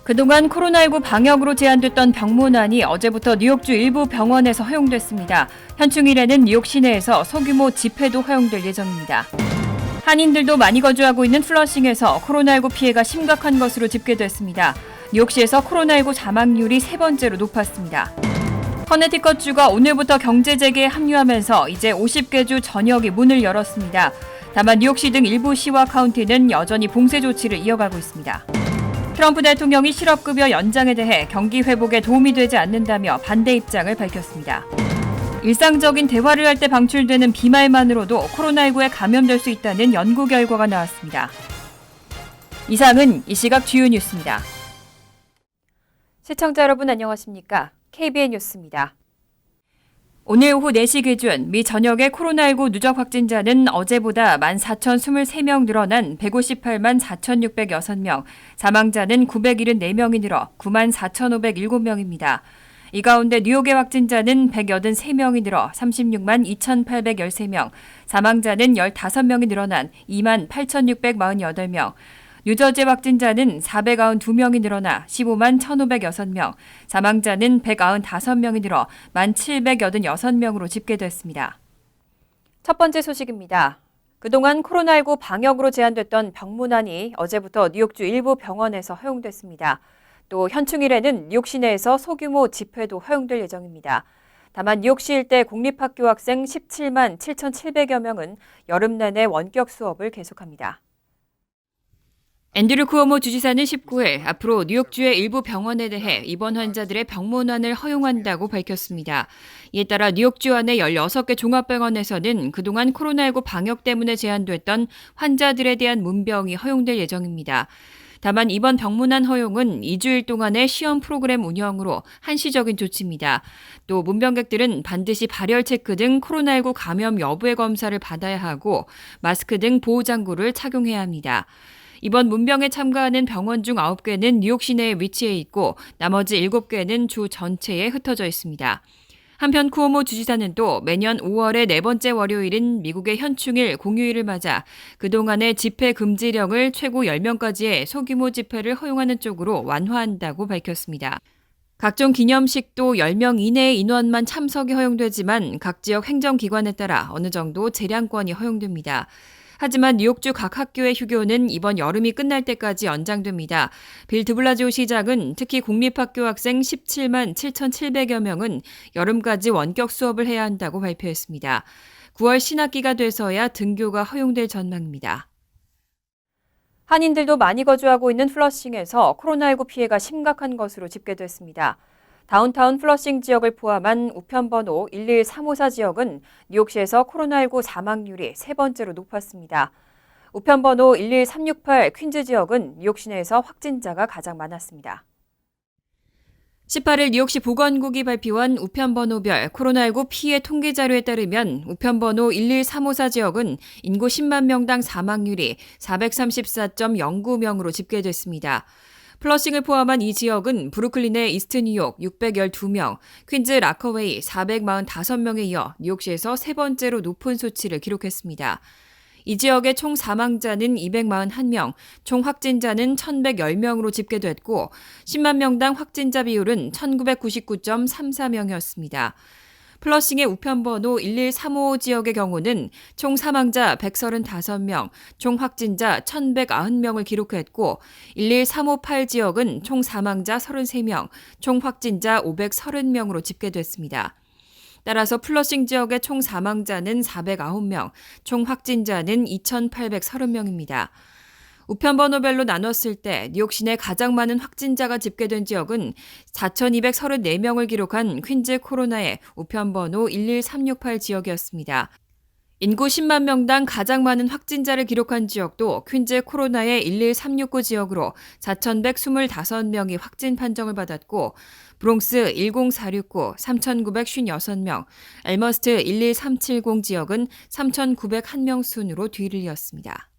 그동안 코로나19 방역으로 제한됐던 병문안이 어제부터 뉴욕주 일부 병원에서 허용됐습니다. 현충일에는 뉴욕 시내에서 소규모 집회도 허용될 예정입니다. 한인들도 많이 거주하고 있는 플러싱에서 코로나19 피해가 심각한 것으로 집계됐습니다. 뉴욕시에서 코로나19 사망률이 세 번째로 높았습니다. 커네티컷주가 오늘부터 경제 재개에 합류하면서 이제 50개 주 전역이 문을 열었습니다. 다만 뉴욕시 등 일부 시와 카운티는 여전히 봉쇄 조치를 이어가고 있습니다. 트럼프 대통령이 실업급여 연장에 대해 경기 회복에 도움이 되지 않는다며 반대 입장을 밝혔습니다. 일상적인 대화를 할 때 방출되는 비말만으로도 코로나19에 감염될 수 있다는 연구 결과가 나왔습니다. 이상은 이 시각 주요 뉴스입니다. 시청자 여러분 안녕하십니까? KBN 뉴스입니다. 오늘 오후 4시 기준 미 전역의 코로나19 누적 확진자는 어제보다 14,023명 늘어난 158만 4,606명, 사망자는 974명이 늘어 94,507명입니다. 이 가운데 뉴욕의 확진자는 183명이 늘어 36만 2,813명, 사망자는 15명이 늘어난 2만 8,648명, 뉴저지 확진자는 492명이 늘어나 15만 1,506명, 사망자는 195명이 늘어 1,786명으로 집계됐습니다. 첫 번째 소식입니다. 그동안 코로나19 방역으로 제한됐던 병문안이 어제부터 뉴욕주 일부 병원에서 허용됐습니다. 또 현충일에는 뉴욕 시내에서 소규모 집회도 허용될 예정입니다. 다만 뉴욕시 일대 공립학교 학생 17만 7,700여 명은 여름 내내 원격 수업을 계속합니다. 앤드류 쿠오모 주지사는 19일 앞으로 뉴욕주의 일부 병원에 대해 입원 환자들의 병문안을 허용한다고 밝혔습니다. 이에 따라 뉴욕주 안의 16개 종합병원에서는 그동안 코로나19 방역 때문에 제한됐던 환자들에 대한 문병이 허용될 예정입니다. 다만 이번 병문안 허용은 2주일 동안의 시험 프로그램 운영으로 한시적인 조치입니다. 또 문병객들은 반드시 발열 체크 등 코로나19 감염 여부의 검사를 받아야 하고 마스크 등 보호장구를 착용해야 합니다. 이번 문병에 참가하는 병원 중 9개는 뉴욕 시내에 위치해 있고 나머지 7개는 주 전체에 흩어져 있습니다. 한편 쿠오모 주지사는 또 매년 5월의 네 번째 월요일인 미국의 현충일 공휴일을 맞아 그동안의 집회 금지령을 최고 10명까지의 소규모 집회를 허용하는 쪽으로 완화한다고 밝혔습니다. 각종 기념식도 10명 이내의 인원만 참석이 허용되지만 각 지역 행정기관에 따라 어느 정도 재량권이 허용됩니다. 하지만 뉴욕주 각 학교의 휴교는 이번 여름이 끝날 때까지 연장됩니다. 빌 드블라지오 시장은 특히 공립학교 학생 17만 7,700여 명은 여름까지 원격 수업을 해야 한다고 발표했습니다. 9월 신학기가 돼서야 등교가 허용될 전망입니다. 한인들도 많이 거주하고 있는 플러싱에서 코로나19 피해가 심각한 것으로 집계됐습니다. 다운타운 플러싱 지역을 포함한 우편번호 11354 지역은 뉴욕시에서 코로나19 사망률이 세 번째로 높았습니다. 우편번호 11368 퀸즈 지역은 뉴욕 시내에서 확진자가 가장 많았습니다. 18일 뉴욕시 보건국이 발표한 우편번호별 코로나19 피해 통계 자료에 따르면 우편번호 11354 지역은 인구 10만 명당 사망률이 434.09명으로 집계됐습니다. 플러싱을 포함한 이 지역은 브루클린의 이스트 뉴욕 612명, 퀸즈 라커웨이 445명에 이어 뉴욕시에서 세 번째로 높은 수치를 기록했습니다. 이 지역의 총 사망자는 241명, 총 확진자는 1,110명으로 집계됐고 10만 명당 확진자 비율은 1,999.34명이었습니다. 플러싱의 우편번호 11355 지역의 경우는 총 사망자 135명, 총 확진자 1,190명을 기록했고 11358 지역은 총 사망자 33명, 총 확진자 530명으로 집계됐습니다. 따라서 플러싱 지역의 총 사망자는 409명, 총 확진자는 2,830명입니다. 우편번호별로 나눴을 때 뉴욕 시내 가장 많은 확진자가 집계된 지역은 4,234명을 기록한 퀸즈 코로나의 우편번호 11368 지역이었습니다. 인구 10만 명당 가장 많은 확진자를 기록한 지역도 퀸즈 코로나의 11369 지역으로 4,125명이 확진 판정을 받았고 브롱스 10469 3,956명, 엘머스트 11370 지역은 3,901명 순으로 뒤를 이었습니다.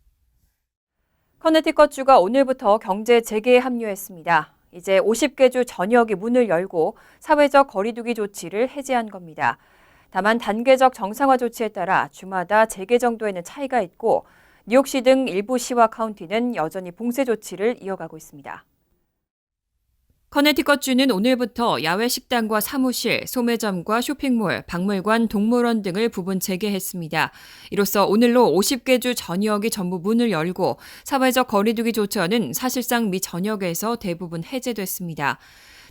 커네티컷주가 오늘부터 경제 재개에 합류했습니다. 이제 50개 주 전역이 문을 열고 사회적 거리두기 조치를 해제한 겁니다. 다만 단계적 정상화 조치에 따라 주마다 재개 정도에는 차이가 있고 뉴욕시 등 일부 시와 카운티는 여전히 봉쇄 조치를 이어가고 있습니다. 커네티컷주는 오늘부터 야외 식당과 사무실, 소매점과 쇼핑몰, 박물관, 동물원 등을 부분 재개했습니다. 이로써 오늘로 50개 주 전역이 전부 문을 열고 사회적 거리두기 조처는 사실상 미 전역에서 대부분 해제됐습니다.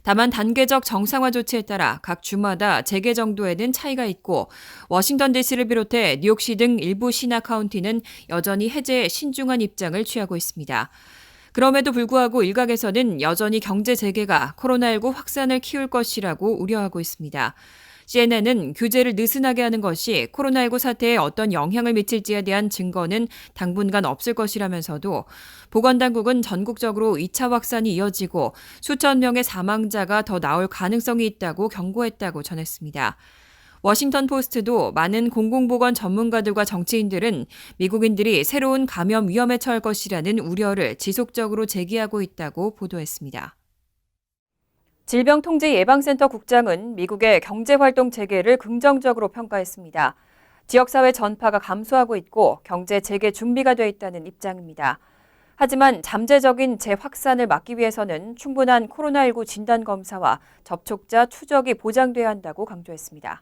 다만 단계적 정상화 조치에 따라 각 주마다 재개 정도에는 차이가 있고 워싱턴 DC를 비롯해 뉴욕시 등 일부 시나 카운티는 여전히 해제에 신중한 입장을 취하고 있습니다. 그럼에도 불구하고 일각에서는 여전히 경제 재개가 코로나19 확산을 키울 것이라고 우려하고 있습니다. CNN은 규제를 느슨하게 하는 것이 코로나19 사태에 어떤 영향을 미칠지에 대한 증거는 당분간 없을 것이라면서도 보건당국은 전국적으로 2차 확산이 이어지고 수천 명의 사망자가 더 나올 가능성이 있다고 경고했다고 전했습니다. 워싱턴 포스트도 많은 공공보건 전문가들과 정치인들은 미국인들이 새로운 감염 위험에 처할 것이라는 우려를 지속적으로 제기하고 있다고 보도했습니다. 질병통제예방센터 국장은 미국의 경제활동 재개를 긍정적으로 평가했습니다. 지역사회 전파가 감소하고 있고 경제 재개 준비가 돼 있다는 입장입니다. 하지만 잠재적인 재확산을 막기 위해서는 충분한 코로나19 진단검사와 접촉자 추적이 보장돼야 한다고 강조했습니다.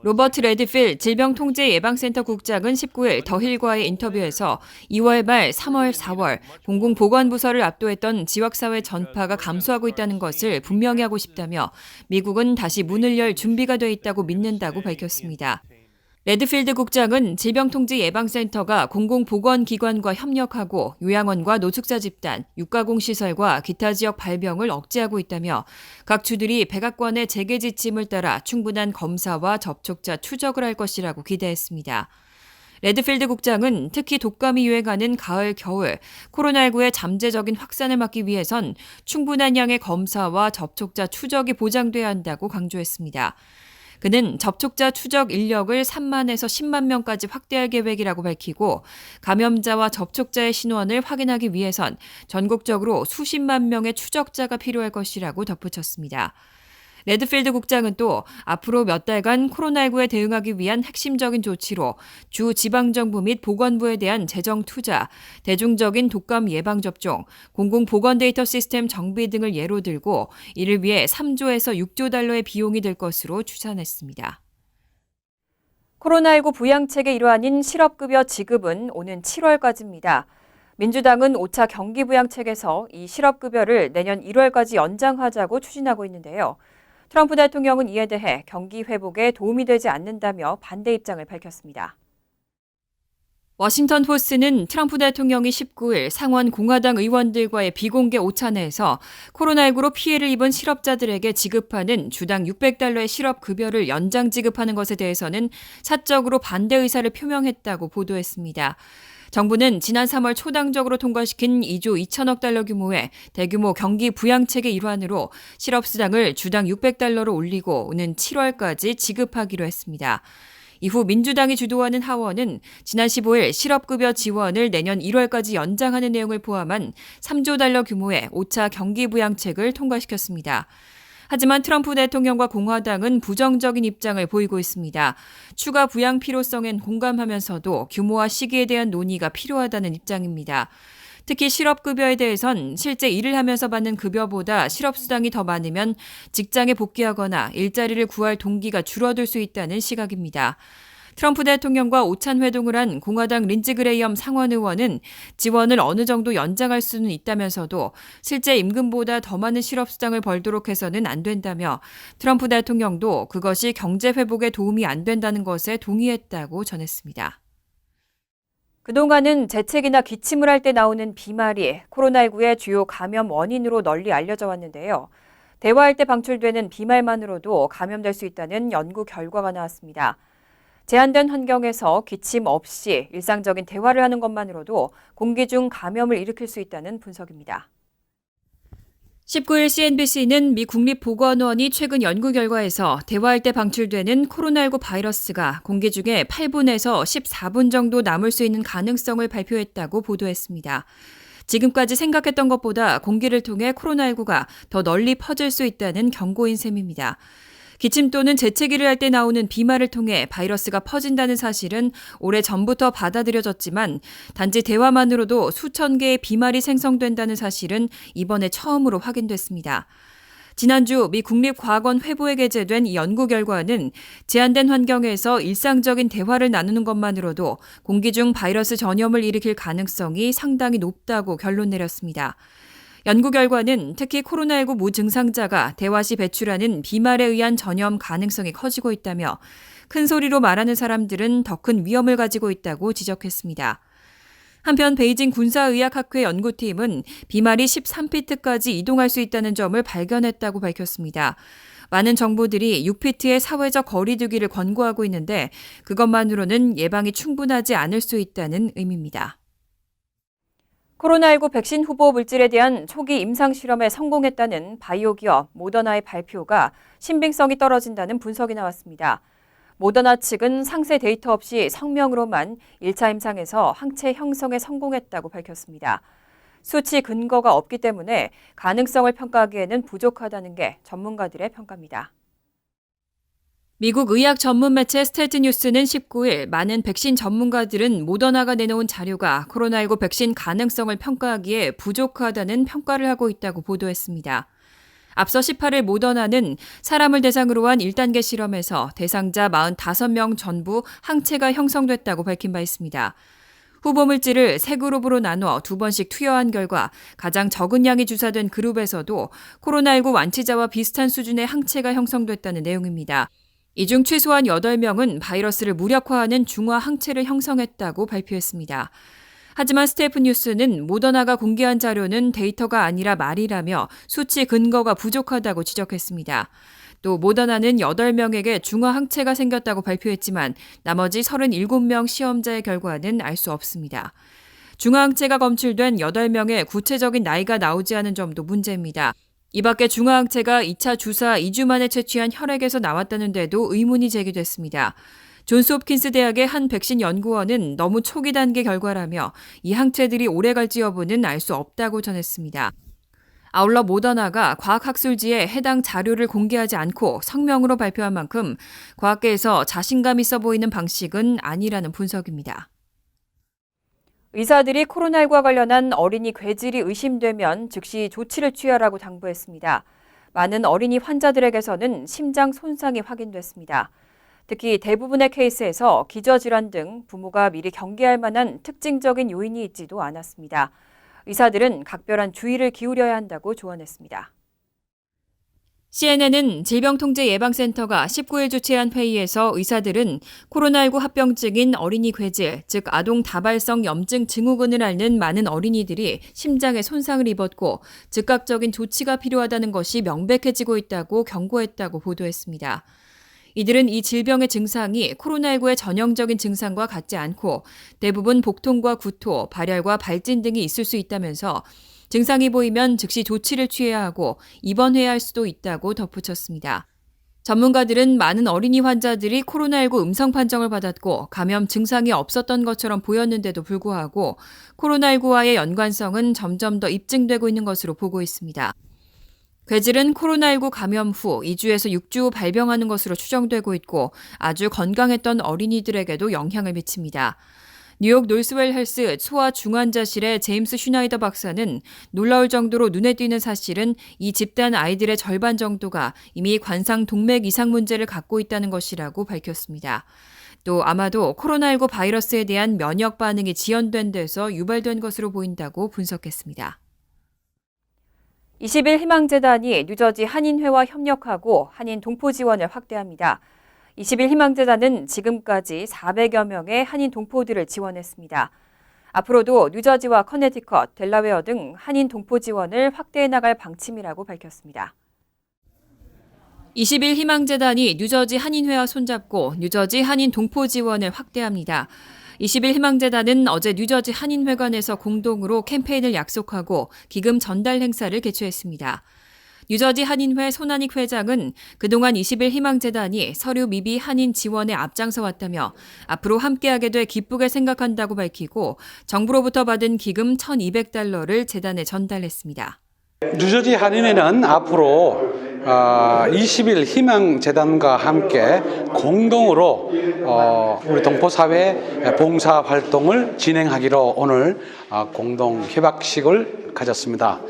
로버트 레드필 질병통제예방센터 국장은 19일 더힐과의 인터뷰에서 2월 말 3월, 4월 공공보건부서를 압도했던 지역사회 전파가 감소하고 있다는 것을 분명히 하고 싶다며 미국은 다시 문을 열 준비가 돼 있다고 믿는다고 밝혔습니다. 레드필드 국장은 질병통제예방센터가 공공보건기관과 협력하고 요양원과 노숙자 집단, 육가공시설과 기타 지역 발병을 억제하고 있다며 각 주들이 백악관의 재개 지침을 따라 충분한 검사와 접촉자 추적을 할 것이라고 기대했습니다. 레드필드 국장은 특히 독감이 유행하는 가을, 겨울, 코로나19의 잠재적인 확산을 막기 위해선 충분한 양의 검사와 접촉자 추적이 보장돼야 한다고 강조했습니다. 그는 접촉자 추적 인력을 3만에서 10만 명까지 확대할 계획이라고 밝히고 감염자와 접촉자의 신원을 확인하기 위해선 전국적으로 수십만 명의 추적자가 필요할 것이라고 덧붙였습니다. 레드필드 국장은 또 앞으로 몇 달간 코로나19에 대응하기 위한 핵심적인 조치로 주 지방정부 및 보건부에 대한 재정 투자, 대중적인 독감 예방접종, 공공보건 데이터 시스템 정비 등을 예로 들고 이를 위해 3조에서 6조 달러의 비용이 들 것으로 추산했습니다. 코로나19 부양책의 일환인 실업급여 지급은 오는 7월까지입니다. 민주당은 5차 경기부양책에서 이 실업급여를 내년 1월까지 연장하자고 추진하고 있는데요. 트럼프 대통령은 이에 대해 경기 회복에 도움이 되지 않는다며 반대 입장을 밝혔습니다. 워싱턴 포스트는 트럼프 대통령이 19일 상원 공화당 의원들과의 비공개 오찬회에서 코로나19로 피해를 입은 실업자들에게 지급하는 주당 600달러의 실업급여를 연장 지급하는 것에 대해서는 사적으로 반대 의사를 표명했다고 보도했습니다. 정부는 지난 3월 초당적으로 통과시킨 2조 2천억 달러 규모의 대규모 경기 부양책의 일환으로 실업수당을 주당 600달러로 올리고 오는 7월까지 지급하기로 했습니다. 이후 민주당이 주도하는 하원은 지난 15일 실업급여 지원을 내년 1월까지 연장하는 내용을 포함한 3조 달러 규모의 5차 경기부양책을 통과시켰습니다. 하지만 트럼프 대통령과 공화당은 부정적인 입장을 보이고 있습니다. 추가 부양 필요성엔 공감하면서도 규모와 시기에 대한 논의가 필요하다는 입장입니다. 특히 실업급여에 대해선 실제 일을 하면서 받는 급여보다 실업수당이 더 많으면 직장에 복귀하거나 일자리를 구할 동기가 줄어들 수 있다는 시각입니다. 트럼프 대통령과 오찬 회동을 한 공화당 린지 그레이엄 상원 의원은 지원을 어느 정도 연장할 수는 있다면서도 실제 임금보다 더 많은 실업수당을 벌도록 해서는 안 된다며 트럼프 대통령도 그것이 경제 회복에 도움이 안 된다는 것에 동의했다고 전했습니다. 그동안은 재채기나 기침을 할 때 나오는 비말이 코로나19의 주요 감염 원인으로 널리 알려져 왔는데요. 대화할 때 방출되는 비말만으로도 감염될 수 있다는 연구 결과가 나왔습니다. 제한된 환경에서 기침 없이 일상적인 대화를 하는 것만으로도 공기 중 감염을 일으킬 수 있다는 분석입니다. 19일 CNBC는 미 국립보건원이 최근 연구 결과에서 대화할 때 방출되는 코로나19 바이러스가 공기 중에 8분에서 14분 정도 남을 수 있는 가능성을 발표했다고 보도했습니다. 지금까지 생각했던 것보다 공기를 통해 코로나19가 더 널리 퍼질 수 있다는 경고인 셈입니다. 기침 또는 재채기를 할 때 나오는 비말을 통해 바이러스가 퍼진다는 사실은 오래전부터 받아들여졌지만 단지 대화만으로도 수천 개의 비말이 생성된다는 사실은 이번에 처음으로 확인됐습니다. 지난주 미 국립과학원 회보에 게재된 이 연구 결과는 제한된 환경에서 일상적인 대화를 나누는 것만으로도 공기 중 바이러스 전염을 일으킬 가능성이 상당히 높다고 결론 내렸습니다. 연구 결과는 특히 코로나19 무증상자가 대화 시 배출하는 비말에 의한 전염 가능성이 커지고 있다며 큰 소리로 말하는 사람들은 더 큰 위험을 가지고 있다고 지적했습니다. 한편 베이징 군사의학학회 연구팀은 비말이 13피트까지 이동할 수 있다는 점을 발견했다고 밝혔습니다. 많은 정부들이 6피트의 사회적 거리 두기를 권고하고 있는데 그것만으로는 예방이 충분하지 않을 수 있다는 의미입니다. 코로나19 백신 후보 물질에 대한 초기 임상 실험에 성공했다는 바이오 기업 모더나의 발표가 신빙성이 떨어진다는 분석이 나왔습니다. 모더나 측은 상세 데이터 없이 성명으로만 1차 임상에서 항체 형성에 성공했다고 밝혔습니다. 수치 근거가 없기 때문에 가능성을 평가하기에는 부족하다는 게 전문가들의 평가입니다. 미국 의학 전문 매체 스텔트 뉴스는 19일 많은 백신 전문가들은 모더나가 내놓은 자료가 코로나19 백신 가능성을 평가하기에 부족하다는 평가를 하고 있다고 보도했습니다. 앞서 18일 모더나는 사람을 대상으로 한 1단계 실험에서 대상자 45명 전부 항체가 형성됐다고 밝힌 바 있습니다. 후보 물질을 세 그룹으로 나눠 2번씩 투여한 결과 가장 적은 양이 주사된 그룹에서도 코로나19 완치자와 비슷한 수준의 항체가 형성됐다는 내용입니다. 이 중 최소한 8명은 바이러스를 무력화하는 중화 항체를 형성했다고 발표했습니다. 하지만 스텔프 뉴스는 모더나가 공개한 자료는 데이터가 아니라 말이라며 수치 근거가 부족하다고 지적했습니다. 또 모더나는 8명에게 중화 항체가 생겼다고 발표했지만 나머지 37명 시험자의 결과는 알 수 없습니다. 중화 항체가 검출된 8명의 구체적인 나이가 나오지 않은 점도 문제입니다. 이 밖에 중화 항체가 2차 주사 2주 만에 채취한 혈액에서 나왔다는 데도 의문이 제기됐습니다. 존스홉킨스 대학의 한 백신 연구원은 너무 초기 단계 결과라며 이 항체들이 오래 갈지 여부는 알 수 없다고 전했습니다. 아울러 모더나가 과학학술지에 해당 자료를 공개하지 않고 성명으로 발표한 만큼 과학계에서 자신감 있어 보이는 방식은 아니라는 분석입니다. 의사들이 코로나19와 관련한 어린이 괴질이 의심되면 즉시 조치를 취하라고 당부했습니다. 많은 어린이 환자들에게서는 심장 손상이 확인됐습니다. 특히 대부분의 케이스에서 기저질환 등 부모가 미리 경계할 만한 특징적인 요인이 있지도 않았습니다. 의사들은 각별한 주의를 기울여야 한다고 조언했습니다. CNN은 질병통제예방센터가 19일 주최한 회의에서 의사들은 코로나19 합병증인 어린이 괴질, 즉 아동 다발성 염증 증후군을 앓는 많은 어린이들이 심장에 손상을 입었고 즉각적인 조치가 필요하다는 것이 명백해지고 있다고 경고했다고 보도했습니다. 이들은 이 질병의 증상이 코로나19의 전형적인 증상과 같지 않고 대부분 복통과 구토, 발열과 발진 등이 있을 수 있다면서 증상이 보이면 즉시 조치를 취해야 하고 입원해야 할 수도 있다고 덧붙였습니다. 전문가들은 많은 어린이 환자들이 코로나19 음성 판정을 받았고 감염 증상이 없었던 것처럼 보였는데도 불구하고 코로나19와의 연관성은 점점 더 입증되고 있는 것으로 보고 있습니다. 괴질은 코로나19 감염 후 2주에서 6주 후 발병하는 것으로 추정되고 있고 아주 건강했던 어린이들에게도 영향을 미칩니다. 뉴욕 노스웰 헬스 소아 중환자실의 제임스 슈나이더 박사는 놀라울 정도로 눈에 띄는 사실은 이 집단 아이들의 절반 정도가 이미 관상 동맥 이상 문제를 갖고 있다는 것이라고 밝혔습니다. 또 아마도 코로나19 바이러스에 대한 면역 반응이 지연된 데서 유발된 것으로 보인다고 분석했습니다. 20일 희망재단이 뉴저지 한인회와 협력하고 한인 동포 지원을 확대합니다. 20일 희망재단은 지금까지 400여 명의 한인 동포들을 지원했습니다. 앞으로도 뉴저지와 커네티컷, 델라웨어 등 한인 동포 지원을 확대해 나갈 방침이라고 밝혔습니다. 20일 희망재단이 뉴저지 한인회와 손잡고 뉴저지 한인 동포 지원을 확대합니다. 20일 희망재단은 어제 뉴저지 한인회관에서 공동으로 캠페인을 약속하고 기금 전달 행사를 개최했습니다. 뉴저지 한인회 손한익 회장은 그동안 20일 희망재단이 서류 미비 한인 지원에 앞장서 왔다며 앞으로 함께하게 돼 기쁘게 생각한다고 밝히고 정부로부터 받은 기금 $1,200를 재단에 전달했습니다. 뉴저지 한인회는 앞으로 20일 희망재단과 함께 공동으로 우리 동포사회 봉사활동을 진행하기로 오늘 공동 협약식을 가졌습니다.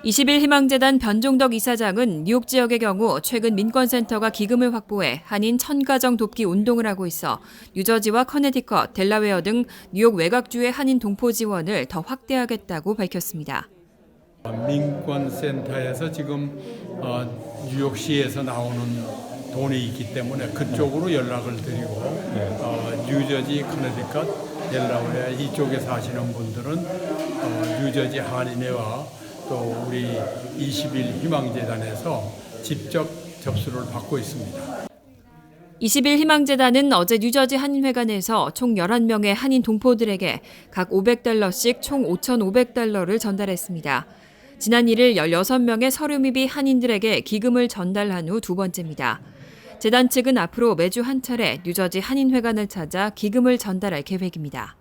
20일 희망재단 변종덕 이사장은 뉴욕 지역의 경우 최근 민권센터가 기금을 확보해 한인 1000가정 돕기 운동을 하고 있어 뉴저지와 커네티컷, 델라웨어 등 뉴욕 외곽주의 한인 동포 지원을 더 확대하겠다고 밝혔습니다. 민권센터에서 지금 뉴욕시에서 나오는 돈이 있기 때문에 그쪽으로 연락을 드리고 뉴저지, 커네티컷, 델라웨어 이쪽에 사시는 분들은 뉴저지 한인회와 또 우리 20일 희망재단에서 직접 접수를 받고 있습니다. 20일 희망재단은 어제 뉴저지 한인회관에서 총 11명의 한인 동포들에게 각 $500씩 총 $5,500를 전달했습니다. 지난 1일 16명의 서류미비 한인들에게 기금을 전달한 후 두 번째입니다. 재단 측은 앞으로 매주 한 차례 뉴저지 한인회관을 찾아 기금을 전달할 계획입니다.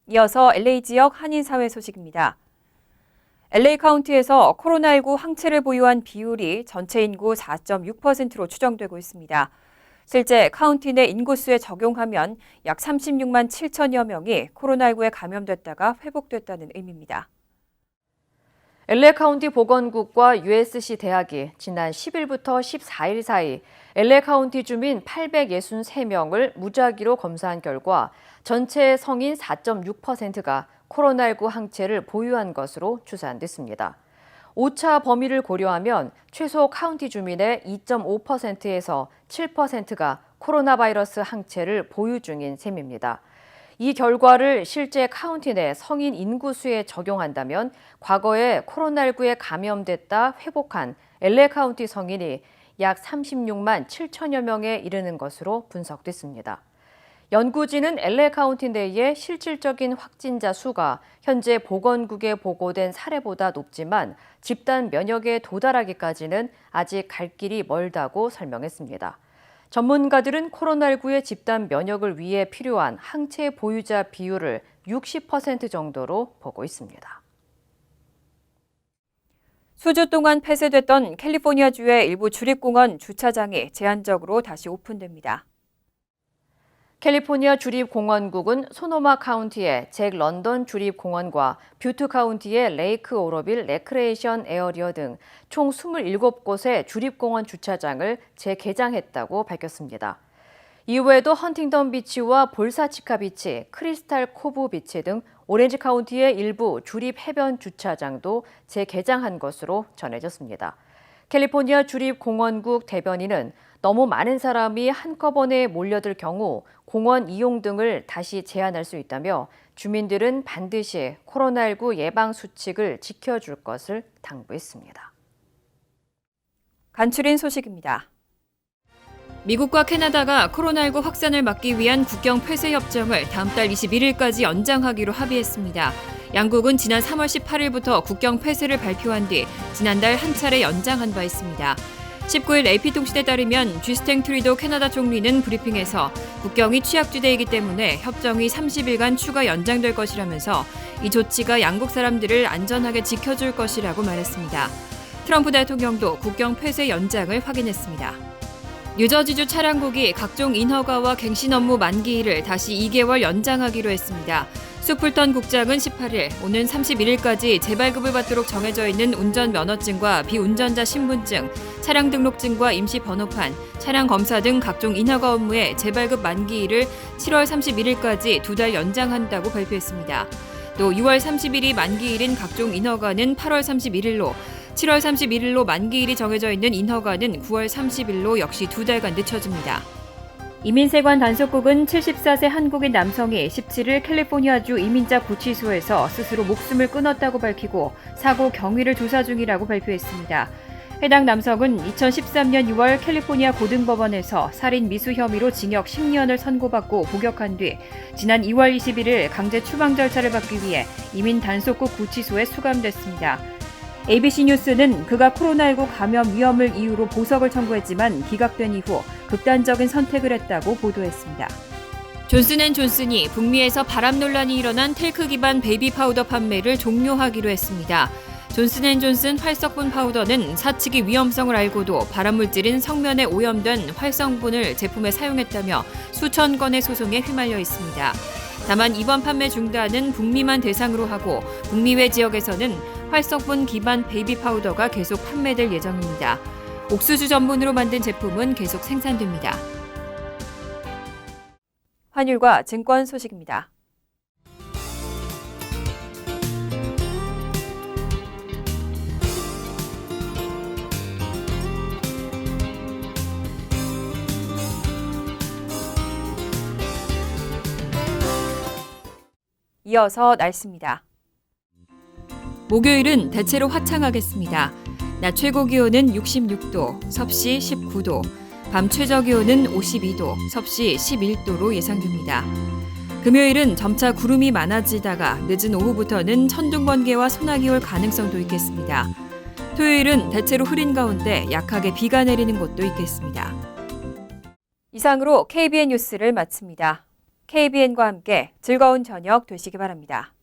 이어서 LA 지역 한인사회 소식입니다. LA 카운티에서 코로나19 항체를 보유한 비율이 전체 인구 4.6%로 추정되고 있습니다. 실제 카운티 내 인구수에 적용하면 약 36만 7천여 명이 코로나19에 감염됐다가 회복됐다는 의미입니다. LA 카운티 보건국과 USC 대학이 지난 10일부터 14일 사이 LA 카운티 주민 863명을 무작위로 검사한 결과 전체 성인 4.6%가 코로나19 항체를 보유한 것으로 추산됐습니다. 오차 범위를 고려하면 최소 카운티 주민의 2.5%에서 7%가 코로나 바이러스 항체를 보유 중인 셈입니다. 이 결과를 실제 카운티 내 성인 인구수에 적용한다면 과거에 코로나19에 감염됐다 회복한 LA 카운티 성인이 약 36만 7천여 명에 이르는 것으로 분석됐습니다. 연구진은 LA 카운티 내의 실질적인 확진자 수가 현재 보건국에 보고된 사례보다 높지만 집단 면역에 도달하기까지는 아직 갈 길이 멀다고 설명했습니다. 전문가들은 코로나19의 집단 면역을 위해 필요한 항체 보유자 비율을 60% 정도로 보고 있습니다. 수주 동안 폐쇄됐던 캘리포니아주의 일부 주립공원 주차장이 제한적으로 다시 오픈됩니다. 캘리포니아 주립공원국은 소노마 카운티의 잭 런던 주립공원과 뷰트 카운티의 레이크 오로빌 레크레이션 에어리어 등 총 27곳의 주립공원 주차장을 재개장했다고 밝혔습니다. 이외에도 헌팅턴 비치와 볼사치카 비치, 크리스탈 코브 비치 등 오렌지 카운티의 일부 주립 해변 주차장도 재개장한 것으로 전해졌습니다. 캘리포니아 주립공원국 대변인은 너무 많은 사람이 한꺼번에 몰려들 경우 공원 이용 등을 다시 제한할 수 있다며 주민들은 반드시 코로나19 예방 수칙을 지켜줄 것을 당부했습니다. 간추린 소식입니다. 미국과 캐나다가 코로나19 확산을 막기 위한 국경 폐쇄 협정을 다음 달 21일까지 연장하기로 합의했습니다. 양국은 지난 3월 18일부터 국경 폐쇄를 발표한 뒤 지난달 한 차례 연장한 바 있습니다. 19일 AP통신에 따르면 주스틴 트루도 캐나다 총리는 브리핑에서 국경이 취약지대이기 때문에 협정이 30일간 추가 연장될 것이라면서 이 조치가 양국 사람들을 안전하게 지켜줄 것이라고 말했습니다. 트럼프 대통령도 국경 폐쇄 연장을 확인했습니다. 뉴저지주 차량국이 각종 인허가와 갱신 업무 만기일을 다시 2개월 연장하기로 했습니다. 수풀턴 국장은 18일 오는 31일까지 재발급을 받도록 정해져 있는 운전면허증과 비운전자 신분증, 차량 등록증과 임시 번호판, 차량 검사 등 각종 인허가 업무의 재발급 만기일을 7월 31일까지 2달 연장한다고 발표했습니다. 또 6월 30일이 만기일인 각종 인허가는 8월 31일로, 7월 31일로 만기일이 정해져 있는 인허가는 9월 30일로 역시 2달간 늦춰집니다. 이민세관 단속국은 74세 한국인 남성이 17일 캘리포니아주 이민자 구치소에서 스스로 목숨을 끊었다고 밝히고 사고 경위를 조사 중이라고 발표했습니다. 해당 남성은 2013년 6월 캘리포니아 고등법원에서 살인 미수 혐의로 징역 10년을 선고받고 복역한 뒤 지난 2월 21일 강제 추방 절차를 받기 위해 이민 단속국 구치소에 수감됐습니다. ABC 뉴스는 그가 코로나19 감염 위험을 이유로 보석을 청구했지만 기각된 이후 극단적인 선택을 했다고 보도했습니다. 존슨앤존슨이 북미에서 바람 논란이 일어난 텔크 기반 베이비 파우더 판매를 종료하기로 했습니다. 존슨앤존슨 활성분 파우더는 사측이 위험성을 알고도 발암물질인 성면에 오염된 활성분을 제품에 사용했다며 수천 건의 소송에 휘말려 있습니다. 다만 이번 판매 중단은 북미만 대상으로 하고 북미 외 지역에서는 활성분 기반 베이비 파우더가 계속 판매될 예정입니다. 옥수수 전분으로 만든 제품은 계속 생산됩니다. 환율과 증권 소식입니다. 이어서 날씨입니다. 목요일은 대체로 화창하겠습니다. 낮 최고 기온은 66도, 섭씨 19도, 밤 최저 기온은 52도, 섭씨 11도로 예상됩니다. 금요일은 점차 구름이 많아지다가 늦은 오후부터는 천둥 번개와 소나기 올 가능성도 있겠습니다. 토요일은 대체로 흐린 가운데 약하게 비가 내리는 곳도 있겠습니다. 이상으로 KBN 뉴스를 마칩니다. KBN과 함께 즐거운 저녁 되시기 바랍니다.